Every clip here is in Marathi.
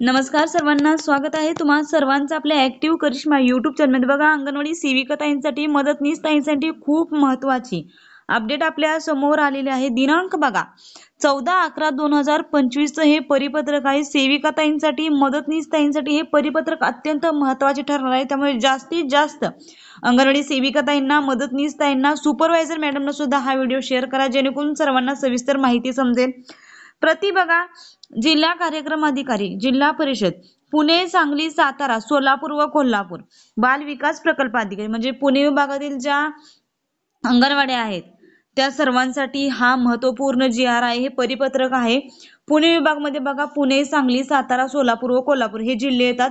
नमस्कार सर्वांना, स्वागत आहे तुम्हा सर्वांचं आपल्या ऍक्टिव्ह करिश्मा युट्यूब चॅनलमध्ये। बघा, अंगणवाडी सेविका ताईंसाठी, मदतनीस ताईंसाठी खूप महत्वाची अपडेट आपल्या समोर आलेली आहे। दिनांक बघा 14/11/2025 हे परिपत्रक आहे। सेविका ताईंसाठी, मदतनीस ताईंसाठी हे परिपत्रक अत्यंत महत्वाचे ठरणार आहे। त्यामुळे जास्तीत जास्त अंगणवाडी सेविका ताईंना, मदतनीस ताईंना, सुपरवायझर मॅडमना सुद्धा हा व्हिडिओ शेअर करा, जेणेकरून सर्वांना सविस्तर माहिती समजेल। बघा, जिल्हा कार्यक्रम अधिकारी, जिल्हा परिषद पुणे, सांगली, सातारा, सोलापूर व कोल्हापूर, बाल विकास प्रकल्प अधिकारी म्हणजे पुणे विभागातील ज्या अंगणवाड्या आहेत त्या सर्वांसाठी हा महत्वपूर्ण GR आहे, हे परिपत्रक आहे। पुणे विभागामध्ये बघा, पुणे, सांगली, सातारा, सोलापूर व कोल्हापूर हे जिल्हे येतात।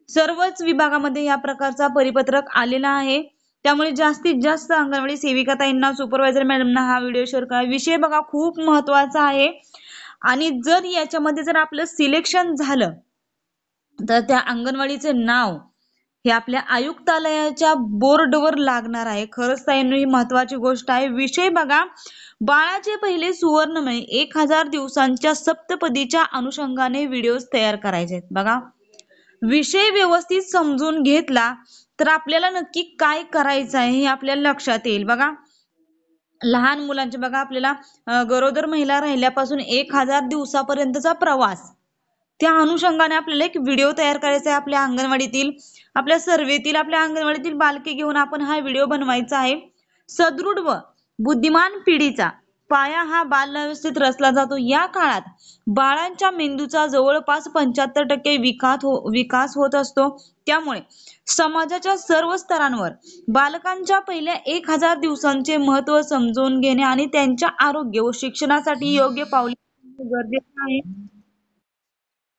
सर्वच विभागामध्ये या प्रकारचा परिपत्रक आलेला आहे। त्यामुळे जास्तीत जास्त अंगणवाडी सेविका ताईंना, सुपरवायझर मॅडमना हा व्हिडिओ शेअर करा। विषय बघा खूप महत्वाचा आहे आणि जर याच्यामध्ये जर आपलं सिलेक्शन झालं तर त्या अंगणवाडीचे नाव हे आपल्या आयुक्तालयाच्या बोर्डवर लागणार आहे। खरंच ताईंनो ही महत्वाची गोष्ट आहे। विषय बघा, बाळाचे पहिले सुवर्णमय 1000 दिवसांच्या सप्तपदीच्या अनुषंगाने व्हिडिओ तयार करायचे आहेत। बघा, विषय व्यवस्थित समजून घेतला तर आपल्याला नक्की काय करायचं आहे हे आपल्याला लक्षात येईल। बघा, लहान मुलांचे बघा, आपल्याला गरोदर महिला राहिल्यापासून 1000 दिवसापर्यंतचा प्रवास, त्या अनुषंगाने आपल्याला एक व्हिडिओ तयार करायचा आहे। आपल्या अंगणवाडीतील, आपल्या सर्वेतील, आपल्या अंगणवाडीतील बालके घेऊन आपण हा व्हिडिओ बनवायचा आहे। सदृढ व बुद्धिमान पिढीचा पाया हा बाल्यावस्थेत रचला जातो। या काळात बाळांच्या मेंदूचा जवळपास 75% विकास होत असतो। त्यामुळे समाजाच्या सर्व स्तरांवर बालकांच्या पहिल्या 1000 दिवसांचे महत्त्व समजून घेणे आणि त्यांच्या आरोग्य व शिक्षणासाठी योग्य पावले गरजेचे आहे।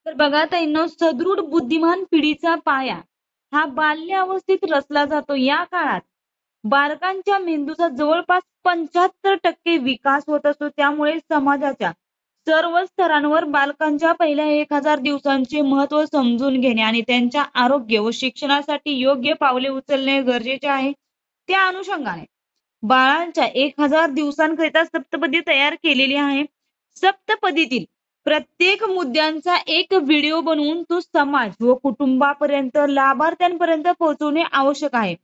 तर बघा ताईंनो, सदृढ बुद्धिमान पिढीचा पाया हा बाल्यावस्थेत रचला जातो। या काळात बालकांच्या मेंदूचा जवळपास 75% विकास होत असतो। त्यामुळे समाजाच्या सर्व स्तरांवर बालकांच्या पहिल्या 1000 दिवसांचे महत्त्व समजून घेणे आणि त्यांच्या आरोग्य व शिक्षणासाठी योग्य पावले उचलणे गरजेचे आहे। त्या अनुषंगाने बाळांच्या 1000 दिवसांकरिता सप्तपदी तयार केलेली आहे। सप्तपदीतील प्रत्येक मुद्द्यांचा एक व्हिडिओ बनवून तो समाज व कुटुंबापर्यंत, लाभार्थ्यांपर्यंत पोहोचवणे आवश्यक आहे।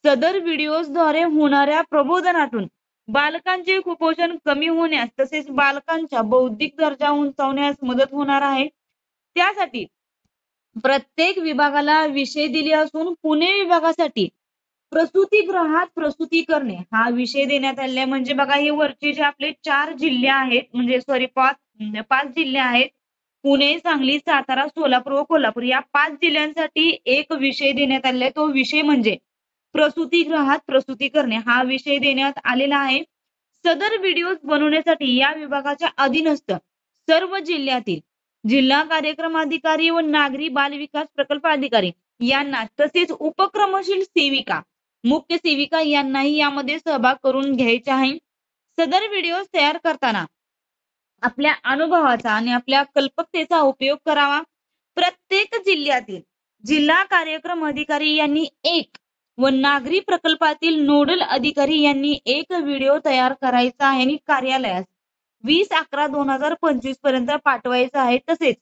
सदर व्हिडिओद्वारे होणाऱ्या प्रबोधनातून बालकांचे कुपोषण कमी होण्यास तसेच बालकांच्या बौद्धिक दर्जा उंचावण्यास मदत होणार आहे। त्यासाठी प्रत्येक विभागाला विषय दिले असून पुणे विभागासाठी प्रसूतिगृहात प्रसूती करणे हा विषय देण्यात आले। म्हणजे बघा, हे वरचे जे आपले 4 जिल्हे आहेत, म्हणजे सॉरी 5 जिल्हे आहेत, पुणे, सांगली, सातारा, सोलापूर व कोल्हापूर, या 5 जिल्ह्यांसाठी एक विषय देण्यात आलेला आहे। तो विषय म्हणजे प्रसूतिगृहात प्रसूती करणे हा विषय देण्यात आलेला आहे। सदर व्हिडिओ बनवण्यासाठी या विभागाच्या अधीनस्थ सर्व जिल्ह्यातील जिल्हा कार्यक्रम अधिकारी व नागरी बाल विकास प्रकल्प अधिकारी यांना, तसेच उपक्रमशील सेविका, मुख्य सेविका यांनाही यामध्ये सहभाग करून घ्यायचा आहे। सदर व्हिडिओ तयार करताना आपल्या अनुभवाचा आणि आपल्या कल्पकतेचा उपयोग करावा। प्रत्येक जिल्ह्यातील जिल्हा कार्यक्रम अधिकारी यांनी एक व नागरी प्रकल्पातील नोडल अधिकारी यांनी एक व्हिडिओ तयार करायचा आहे आणि कार्यालयास 20/11/2025 पर्यंत पाठवायचा आहे। तसेच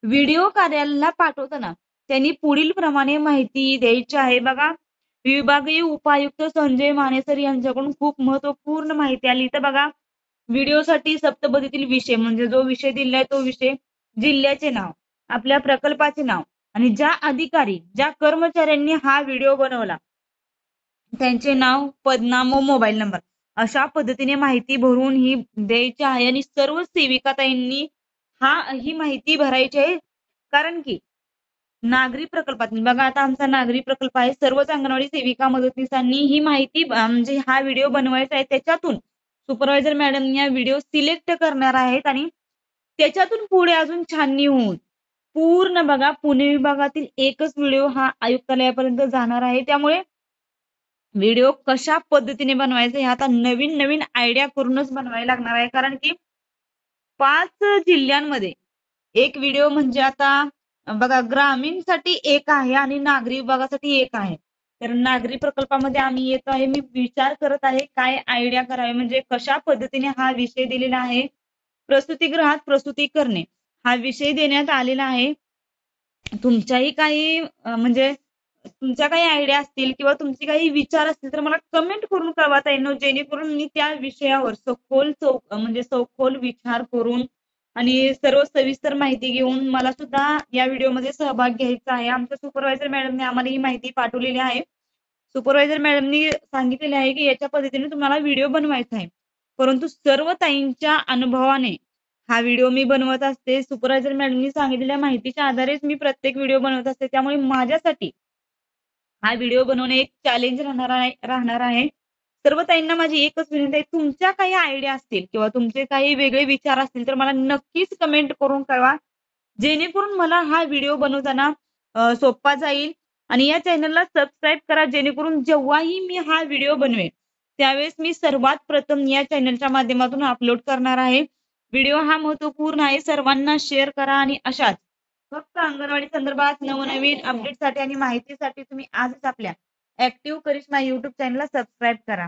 व्हिडिओ कार्यालयाला पाठवताना त्यांनी पुढील प्रमाणे माहिती द्यायची आहे। बघा, विभागीय उपायुक्त संजय मानेसर यांच्याकडून खूप महत्वपूर्ण माहिती आली। तर बघा, व्हिडिओसाठी सप्तपदीतील विषय म्हणजे जो विषय दिलाय तो विषय, जिल्ह्याचे नाव, आपल्या प्रकल्पाचे नाव आणि ज्या अधिकारी, ज्या कर्मचाऱ्यांनी हा व्हिडिओ बनवला त्यांचे नाव, पदनाम व मोबाईल नंबर अशा पद्धतीने माहिती भरून ही द्यायची आहे। आणि सर्व सेविकाताईंनी ही माहिती भरायची आहे। कारण की नागरी प्रकल्पातील, बघा आता आमचा नागरी प्रकल्प आहे, सर्वच अंगणवाडी सेविका मदतनीसांनी ही माहिती म्हणजे हा व्हिडिओ बनवायचा आहे। त्याच्यातून सुपरवायझर मॅडम या व्हिडिओ सिलेक्ट करणार आहेत आणि त्याच्यातून पुढे अजून छाननी होऊन पूर्ण बघा पुणे विभागातील एकच व्हिडिओ हा आयुक्तालयापर्यंत जाणार आहे। त्यामुळे व्हिडिओ कशा पद्धतीने बनवायचा हे आता नवीन नवीन आयडिया करूनच बनवायला लागणार आहे। कारण की 5 जिल्ह्यांमध्ये एक व्हिडिओ म्हणजे आता बघा, ग्रामीणसाठी एक आहे आणि नागरी विभागासाठी एक आहे। तर नागरी प्रकल्पामध्ये आम्ही येतो आहे, मी विचार करत आहे काय आयडिया करावे, म्हणजे कशा पद्धतीने हा विषय दिलेला आहे। प्रसूतिगृहात प्रसूती करणे हा विषय देण्यात आलेला आहे। तुमच्याही काही म्हणजे तुमच्या काही आयडिया असतील किंवा तुमचे काही विचार असतील तर मला कमेंट करून कळवा ताईंनो, जेणेकरून मी त्या विषयावर म्हणजे सखोल विचार करून आणि सर्व सविस्तर माहिती घेऊन मला सुद्धा या व्हिडिओमध्ये सहभाग घ्यायचा आहे. आमच्या सुपरवायझर मॅडमने आम्हाला ही माहिती पाठवलेली आहे. सुपरवायझर मॅडमनी सांगितलेले आहे, की याच्या पद्धतीने तुम्हाला व्हिडिओ बनवायचा आहे. परंतु सर्व ताईंच्या अनुभवाने हा व्हिडिओ मी बनवत असते. सुपरवायझर मॅडमनी सांगितलेल्या माहितीच्या आधारेच मी प्रत्येक व्हिडिओ बनवत असते. त्यामुळे माझ्यासाठी हा व्हिडिओ बनवणे एक चॅलेंज राहणार आहे. सर्व ताईंना माझी एकच विनंती आहे, तुमच्या काही आयडिया असतील किंवा तुमचे काही वेगळे विचार असतील, तर मला नक्कीच कमेंट करून कळवा. जेणेकरून मला हा व्हिडिओ बनवताना सोपा जाईल आणि या चॅनलला सबस्क्राईब करा, जेणेकरून जेव्हाही मी हा व्हिडिओ बनवेन, त्यावेळेस मी सर्वात प्रथम या चॅनलच्या माध्यमातून अपलोड करणार आहे. व्हिडिओ हा महत्त्वपूर्ण आहे. सर्वांना शेअर करा आणि अशाच फक्त अंगणवाडी संदर्भात नवनवीन अपडेटसाठी आणि माहितीसाठी तुम्ही आजच आपल्या ॲक्टिव्ह करिश्मा YouTube चॅनलला सबस्क्राईब करा.